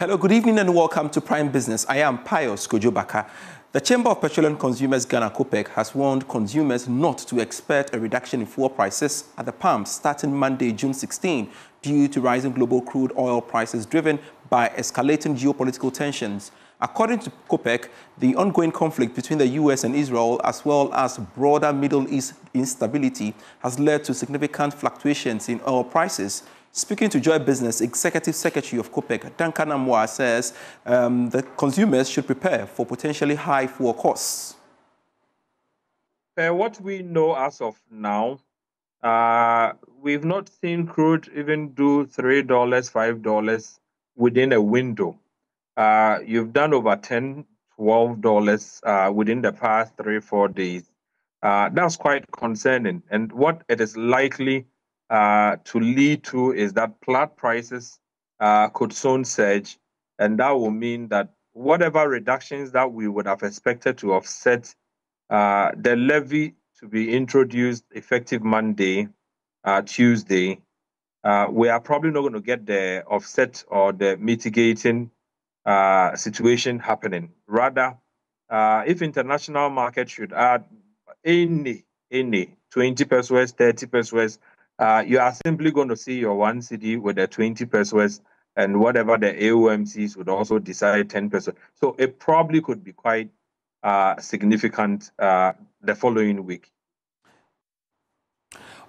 Hello, good evening and welcome to Prime Business. I am Pius Kojobaka. The Chamber of Petroleum Consumers Ghana COPEC has warned consumers not to expect a reduction in fuel prices at the pump starting Monday, June 16, due to rising global crude oil prices driven by escalating geopolitical tensions. According to COPEC, the ongoing conflict between the U.S. and Israel, as well as broader Middle East instability, has led to significant fluctuations in oil prices. Speaking to Joy Business, Executive Secretary of COPEC, Duncan Amoah, says the consumers should prepare for potentially high fuel costs. What we know as of now, we've not seen crude even do $3, $5 within a window. You've done over $10, $12 within the past 3-4 days. That's quite concerning. And what it is likely to lead to is that flat prices could soon surge, and that will mean that whatever reductions that we would have expected to offset the levy to be introduced effective Monday, Tuesday, we are probably not going to get the offset or the mitigating situation happening. Rather, if international market should add any 20 pesos, 30 pesos, you are simply going to see your 1 cedi with the 20 pesos, and whatever the AOMCs would also decide 10 pesos. So it probably could be quite significant the following week.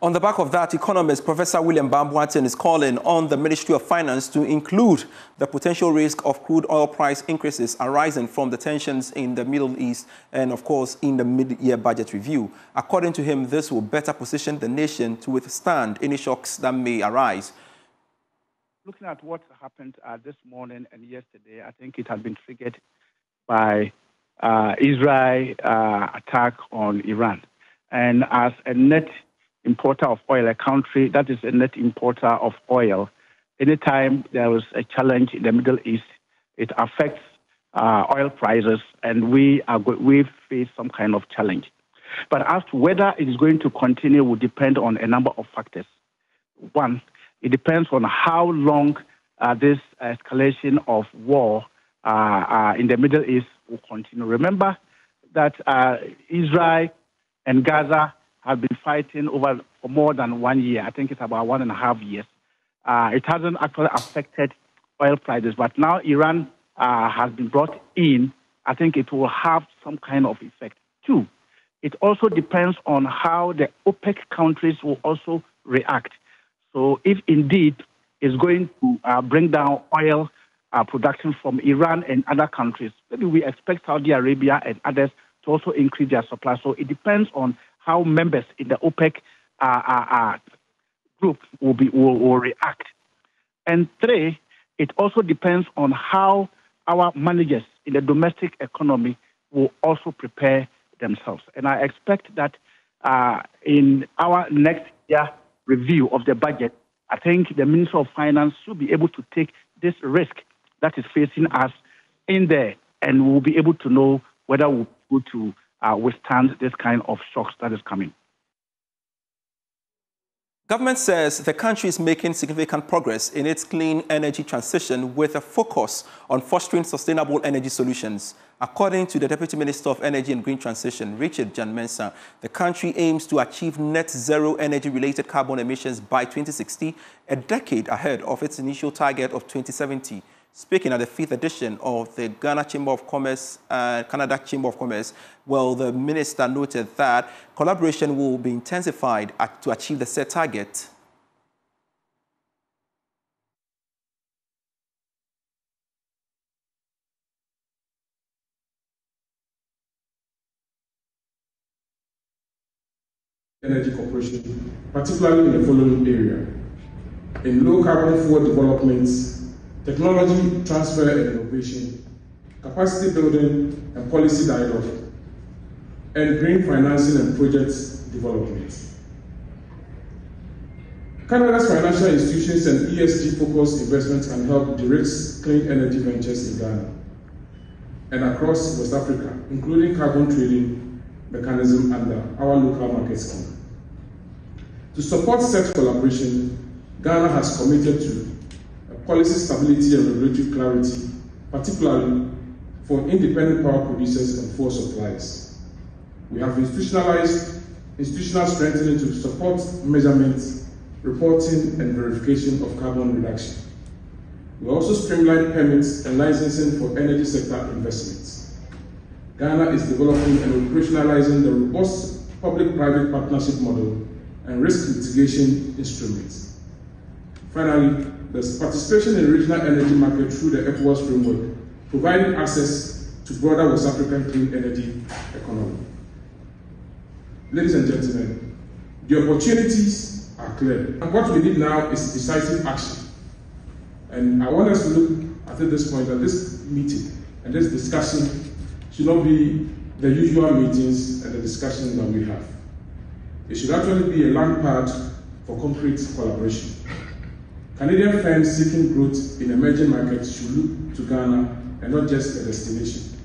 On the back of that, economist Professor William Bambuaten is calling on the Ministry of Finance to include the potential risk of crude oil price increases arising from the tensions in the Middle East and, of course, in the mid-year budget review. According to him, this will better position the nation to withstand any shocks that may arise. Looking at what happened this morning and yesterday, I think it has been triggered by Israel attack on Iran. And as a net importer of oil, a country that is a net importer of oil, anytime there is a challenge in the Middle East, it affects oil prices, and we face some kind of challenge. But as to whether it is going to continue will depend on a number of factors. One, it depends on how long this escalation of war in the Middle East will continue. Remember that Israel and Gaza have been fighting for more than 1 year. I think it's about 1.5 years. It hasn't actually affected oil prices, but now Iran has been brought in. I think it will have some kind of effect. Two, it also depends on how the OPEC countries will also react. So if indeed it's going to bring down oil production from Iran and other countries, maybe we expect Saudi Arabia and others to also increase their supply. So it depends on how members in the OPEC group will react. And three, it also depends on how our managers in the domestic economy will also prepare themselves. And I expect that in our next year review of the budget, I think the Minister of Finance should be able to take this risk that is facing us in there, and we'll be able to know whether we'll be able to withstand this kind of shocks that is coming. Government says the country is making significant progress in its clean energy transition with a focus on fostering sustainable energy solutions. According to the Deputy Minister of Energy and Green Transition, Richard Jan Mensah, the country aims to achieve net zero energy-related carbon emissions by 2060, a decade ahead of its initial target of 2070. Speaking at the 5th edition of the Ghana Chamber of Commerce and Canada Chamber of Commerce, well, the minister noted that collaboration will be intensified to achieve the set target. Energy cooperation, particularly in the following area: in low carbon fuel developments, technology transfer and innovation, capacity building and policy dialogue, and green financing and projects development. Canada's financial institutions and ESG-focused investments can help de-risk clean energy ventures in Ghana and across West Africa, including carbon trading mechanism under our local market scheme. To support such collaboration, Ghana has committed to policy stability and regulatory clarity, particularly for independent power producers and fuel suppliers. We have institutional strengthening to support measurement, reporting, and verification of carbon reduction. We also streamline permits and licensing for energy sector investments. Ghana is developing and operationalizing the robust public-private partnership model and risk mitigation instruments. Finally, there's participation in regional energy market through the ECOWAS framework, providing access to broader West African clean energy economy. Ladies and gentlemen, the opportunities are clear. And what we need now is decisive action. And I want us to look at this point that this meeting and this discussion should not be the usual meetings and the discussions that we have. It should actually be a launchpad for concrete collaboration. Canadian firms seeking growth in emerging markets should look to Ghana and not just a destination.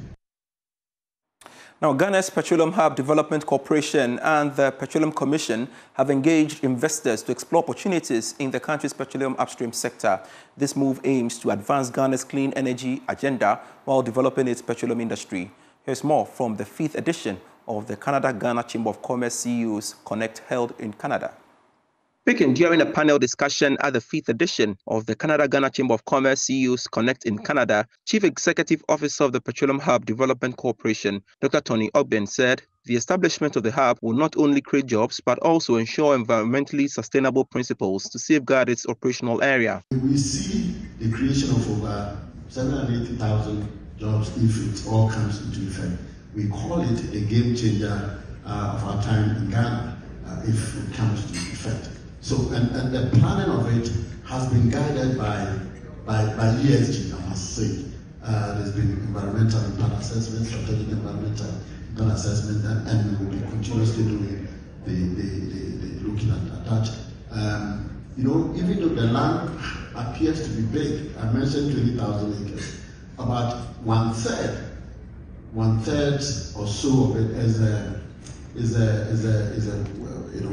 Now, Ghana's Petroleum Hub Development Corporation and the Petroleum Commission have engaged investors to explore opportunities in the country's petroleum upstream sector. This move aims to advance Ghana's clean energy agenda while developing its petroleum industry. Here's more from the 5th edition of the Canada-Ghana Chamber of Commerce CEOs Connect held in Canada. Speaking during a panel discussion at the 5th edition of the Canada-Ghana Chamber of Commerce CEOs Connect in Canada, Chief Executive Officer of the Petroleum Hub Development Corporation, Dr. Tony Ogben, said the establishment of the hub will not only create jobs but also ensure environmentally sustainable principles to safeguard its operational area. We see the creation of over 780,000 jobs if it all comes into effect. We call it a game changer of our time in Ghana if it comes to effect. So, and the planning of it has been guided by ESG, I must say. There's been environmental impact assessment, strategic environmental impact assessment, and we will be continuously doing the looking at that. You know, even though the land appears to be big, I mentioned 20,000 acres, about one third or so of it is a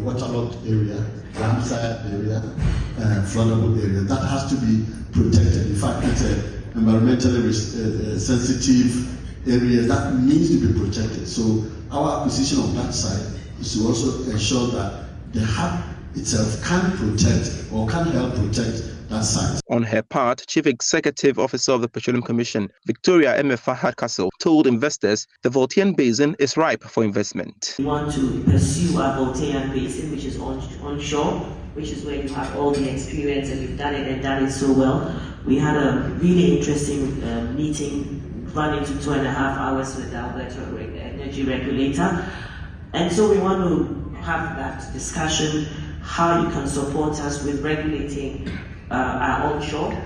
waterlogged area, Ramsar area, floodable area that has to be protected. In fact, it's an environmentally sensitive area that needs to be protected. So our acquisition of that site is to also ensure that the hub itself can protect or can help protect that site. On her part, Chief Executive Officer of the Petroleum Commission, Victoria Emefa Hardcastle, told investors the Voltairean Basin is ripe for investment. We want to pursue our Voltairean Basin, which is onshore, which is where you have all the experience and you've done it and done it so well. We had a really interesting meeting running to 2.5 hours with the Alberta Energy Regulator. And so we want to have that discussion, how you can support us with regulating our onshore.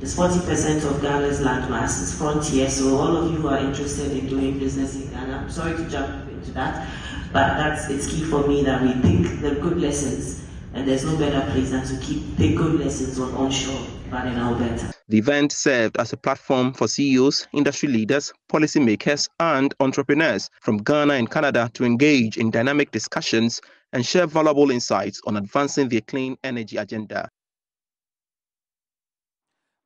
It's 40% of Ghana's landmass is frontier, so all of you who are interested in doing business in Ghana, I'm sorry to jump into that, but it's key for me that we pick the good lessons, and there's no better place than to pick good lessons on onshore than in Alberta. The event served as a platform for CEOs, industry leaders, policymakers, and entrepreneurs from Ghana and Canada to engage in dynamic discussions and share valuable insights on advancing their clean energy agenda.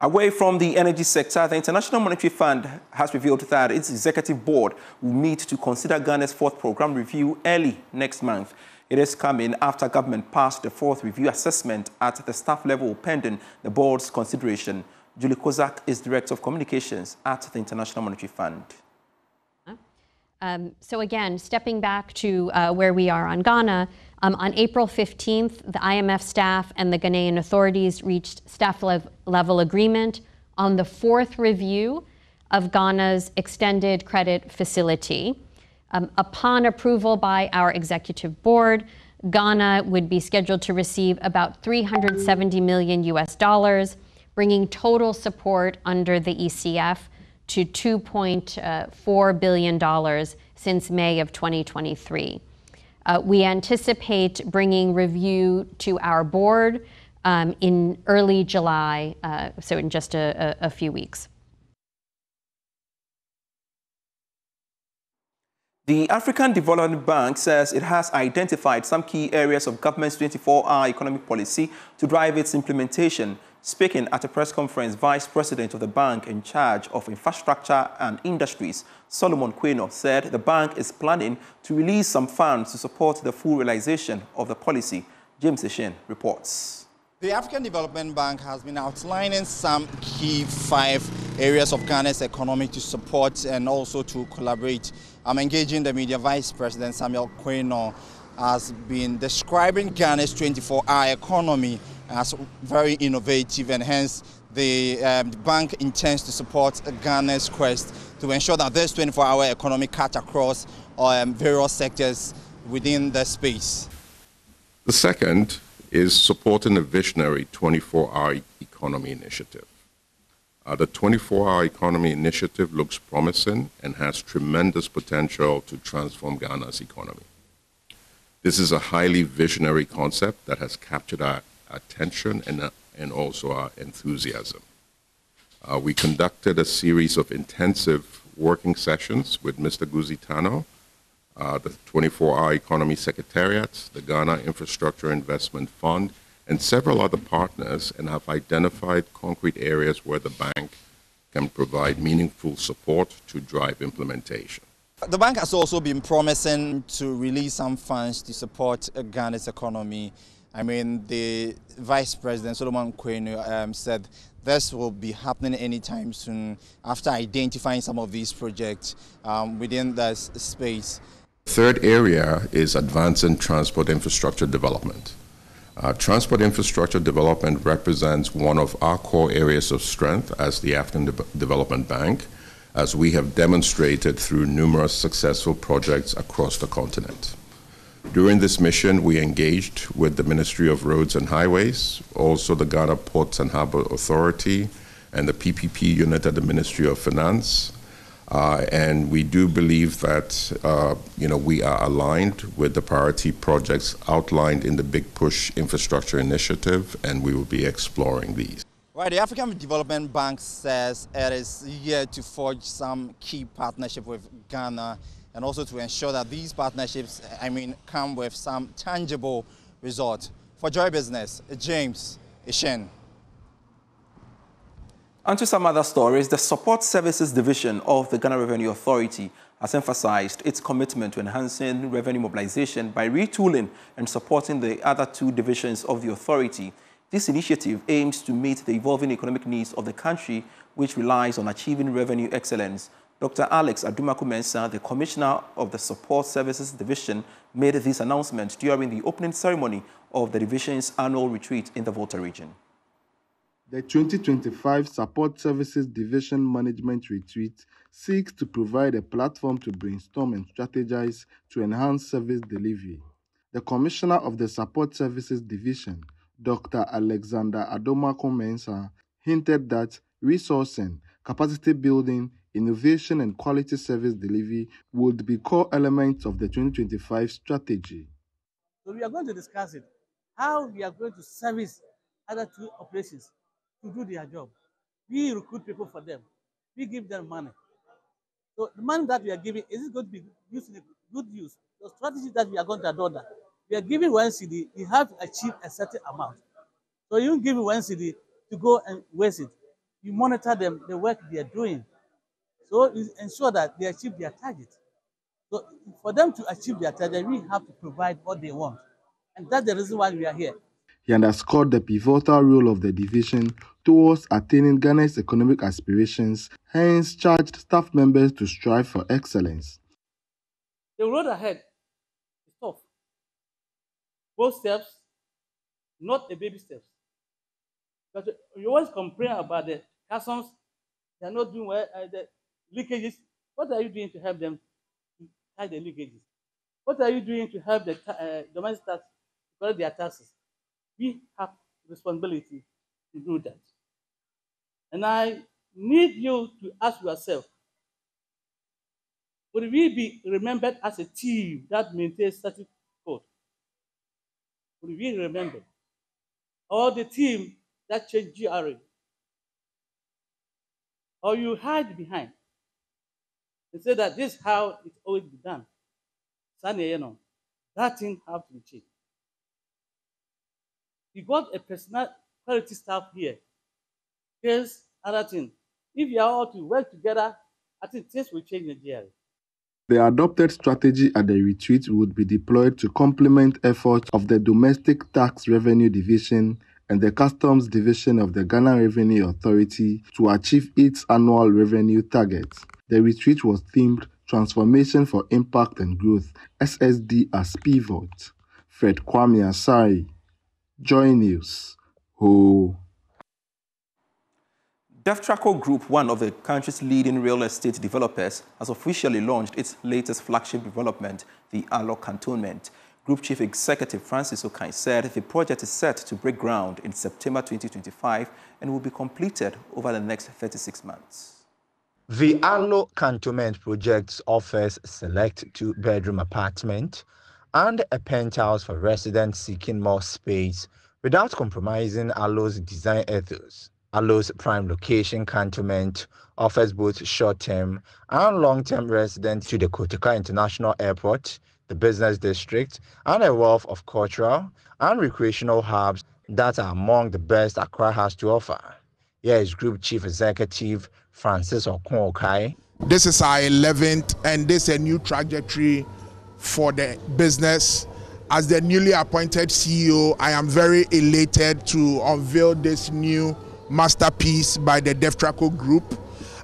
Away from the energy sector, the International Monetary Fund has revealed that its executive board will meet to consider Ghana's 4th program review early next month. It is coming after government passed the 4th review assessment at the staff level pending the board's consideration. Julie Kozak is Director of Communications at the International Monetary Fund. So again, stepping back to where we are on Ghana, on April 15th, the IMF staff and the Ghanaian authorities reached staff-level agreement on the 4th review of Ghana's extended credit facility. Upon approval by our executive board, Ghana would be scheduled to receive about $370 million, bringing total support under the ECF to $2.4 billion since May of 2023. We anticipate bringing review to our board in early July, so in just a few weeks. The African Development Bank says it has identified some key areas of government's 24-hour economic policy to drive its implementation. Speaking at a press conference, Vice President of the bank in charge of infrastructure and industries, Solomon Queno, said the bank is planning to release some funds to support the full realization of the policy. James Eshen reports. The African Development Bank has been outlining some key 5 areas of Ghana's economy to support and also to collaborate. I'm engaging the media. Vice President Samuel Queno has been describing Ghana's 24-hour economy as very innovative, and hence the bank intends to support Ghana's quest to ensure that this 24-hour economy cut across various sectors within the space. The second is supporting a visionary 24-hour economy initiative. The 24-hour economy initiative looks promising and has tremendous potential to transform Ghana's economy. This is a highly visionary concept that has captured our attention and also our enthusiasm. We conducted a series of intensive working sessions with Mr. Guzi Tano, the 24-Hour Economy Secretariat, the Ghana Infrastructure Investment Fund, and several other partners, and have identified concrete areas where the bank can provide meaningful support to drive implementation. The bank has also been promising to release some funds to support Ghana's economy. I mean, the Vice President, Solomon Queno, said this will be happening anytime soon after identifying some of these projects within the space. The third area is advancing transport infrastructure development. Transport infrastructure development represents one of our core areas of strength as the African Development Bank, as we have demonstrated through numerous successful projects across the continent. During this mission, we engaged with the Ministry of Roads and Highways, also the Ghana Ports and Harbour Authority, and the PPP unit at the Ministry of Finance. And we do believe that we are aligned with the priority projects outlined in the Big Push Infrastructure Initiative, and we will be exploring these. Right, the African Development Bank says it is here to forge some key partnership with Ghana, and also to ensure that these partnerships, come with some tangible result. For Joy Business, James Eshen. And to some other stories, the Support Services Division of the Ghana Revenue Authority has emphasized its commitment to enhancing revenue mobilization by retooling and supporting the other 2 divisions of the authority. This initiative aims to meet the evolving economic needs of the country, which relies on achieving revenue excellence. Dr. Alex Adumaku-Mensah, the Commissioner of the Support Services Division, made this announcement during the opening ceremony of the division's annual retreat in the Volta region. The 2025 Support Services Division Management Retreat seeks to provide a platform to brainstorm and strategize to enhance service delivery. The Commissioner of the Support Services Division, Dr. Alexander Adumaku-Mensah, hinted that resourcing, capacity building, innovation and quality service delivery would be core elements of the 2025 strategy. So we are going to discuss it, how we are going to service other 2 operations to do their job. We recruit people for them. We give them money. So the money that we are giving, is it going to be used in good use? The strategy that we are going to adopt that. We are giving 1 cedi, you have to achieve a certain amount. So you don't give 1 cedi to go and waste it. You monitor them, the work they are doing. So you ensure that they achieve their target. So for them to achieve their target, we have to provide what they want. And that's the reason why we are here. He underscored the pivotal role of the division towards attaining Ghana's economic aspirations, hence charged staff members to strive for excellence. The road ahead is tough. Both steps, not the baby steps. But you always complain about the customs, they are not doing well, the leakages. What are you doing to help them to hide the leakages? What are you doing to help the domestic tax to collect their taxes? We have responsibility to do that. And I need you to ask yourself, would we be remembered as a team that maintains status quo? Would we remember? Or the team that changed GRA? Or you hide behind and say that this is how it's always been done. That thing has to be changed. We got a personal quality staff here against other things. If you are all to work together, I think things will change in Nigeria. The adopted strategy at the retreat would be deployed to complement efforts of the Domestic Tax Revenue Division and the Customs Division of the Ghana Revenue Authority to achieve its annual revenue targets. The retreat was themed Transformation for Impact and Growth, SSD as pivot. Fred Kwame Asari, Joy News. Ho. DevTraco Group, one of the country's leading real estate developers, has officially launched its latest flagship development, the Alo Cantonment. Group Chief Executive Francis Okai said the project is set to break ground in September 2025 and will be completed over the next 36 months. The Alo Cantonment project offers a select two-bedroom apartment and a penthouse for residents seeking more space without compromising Alo's design ethos. Alo's prime location cantonment offers both short-term and long-term residents to the Kotoka International Airport, the business district, and a wealth of cultural and recreational hubs that are among the best Accra has to offer. Here is Group Chief Executive Francis Okai. This is our 11th, and this is a new trajectory for the business. As the newly appointed CEO, I am very elated to unveil this new masterpiece by the DevTraco Group.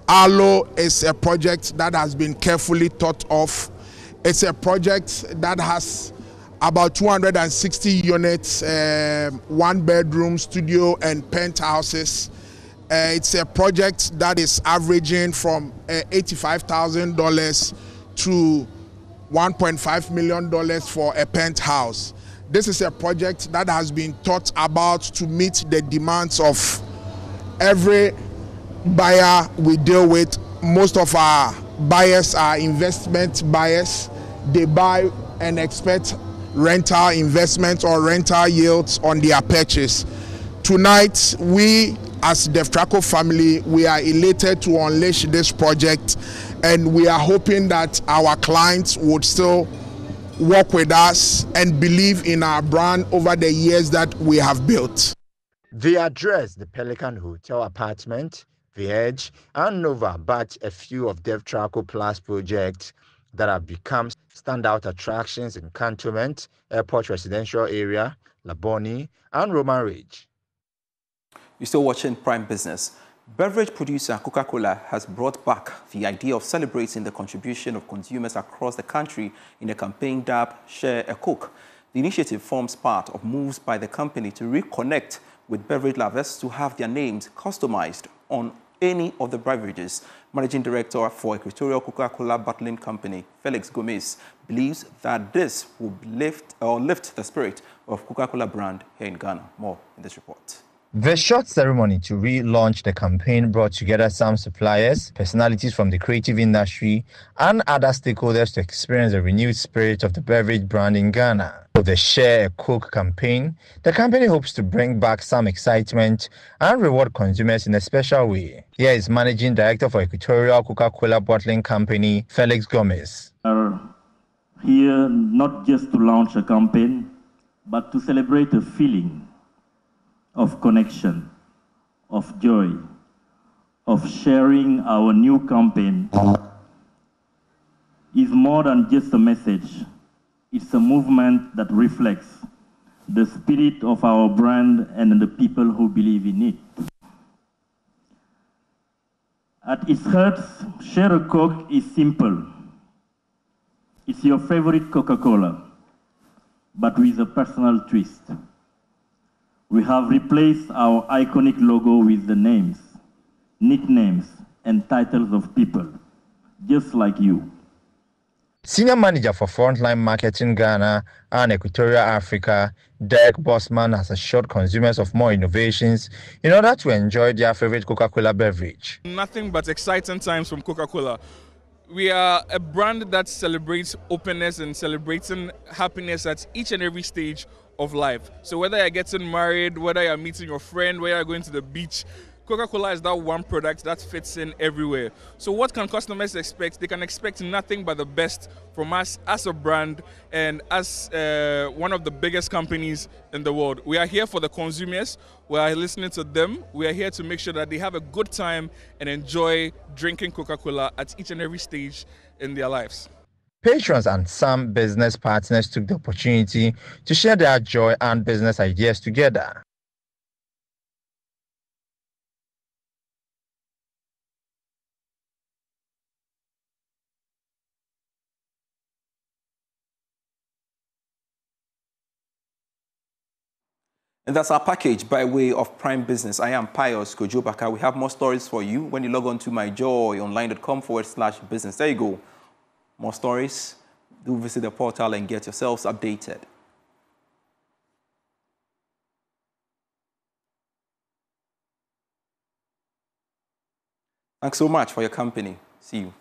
Alo is a project that has been carefully thought of. It's a project that has about 260 units, one-bedroom, studio, and penthouses. It's a project that is averaging from $85,000 to $1.5 million for a penthouse. This is a project that has been thought about to meet the demands of every buyer we deal with. Most of our buyers are investment buyers. They buy and expect rental investment or rental yields on their purchase. Tonight, we as DevTraco family, we are elated to unleash this project, and we are hoping that our clients would still work with us and believe in our brand over the years that we have built. They address the Pelican Hotel apartment, The Edge, and Nova, but a few of DevTraco Plus projects that have become standout attractions in Cantonment, Airport Residential Area, Laboni, and Roman Ridge. You're still watching Prime Business. Beverage producer Coca-Cola has brought back the idea of celebrating the contribution of consumers across the country in a campaign dubbed Share a Coke. The initiative forms part of moves by the company to reconnect with beverage lovers to have their names customized on any of the beverages. Managing Director for Equatorial Coca-Cola Bottling Company, Felix Gomez, believes that this will lift the spirit of Coca-Cola brand here in Ghana. More in this report. The short ceremony to relaunch the campaign brought together some suppliers, personalities from the creative industry, and other stakeholders to experience the renewed spirit of the beverage brand in Ghana. With the Share a Coke campaign, the company hopes to bring back some excitement and reward consumers in a special way. Here is Managing Director for Equatorial Coca-Cola Bottling Company, Felix Gomez. We are here not just to launch a campaign, but to celebrate a feeling of connection, of joy, of sharing. Our new campaign is more than just a message. It's a movement that reflects the spirit of our brand and the people who believe in it. At its heart, Share a Coke is simple. It's your favorite Coca-Cola, but with a personal twist. We have replaced our iconic logo with the names, nicknames, and titles of people, just like you. Senior Manager for Frontline Marketing Ghana and Equatorial Africa, Derek Bossman, has assured consumers of more innovations in order to enjoy their favorite Coca-Cola beverage. Nothing but exciting times from Coca-Cola. We are a brand that celebrates openness and celebrating happiness at each and every stage of life. So whether you're getting married, whether you're meeting your friend, whether you're going to the beach, Coca-Cola is that one product that fits in everywhere. So what can customers expect? They can expect nothing but the best from us as a brand and as one of the biggest companies in the world. We are here for the consumers. We are listening to them. We are here to make sure that they have a good time and enjoy drinking Coca-Cola at each and every stage in their lives. Patrons and some business partners took the opportunity to share their joy and business ideas together. And that's our package by way of Prime Business. I am Pius Kojo Baka. We have more stories for you when you log on to myjoyonline.com/business. There you go. More stories. Do visit the portal and get yourselves updated. Thanks so much for your company. See you.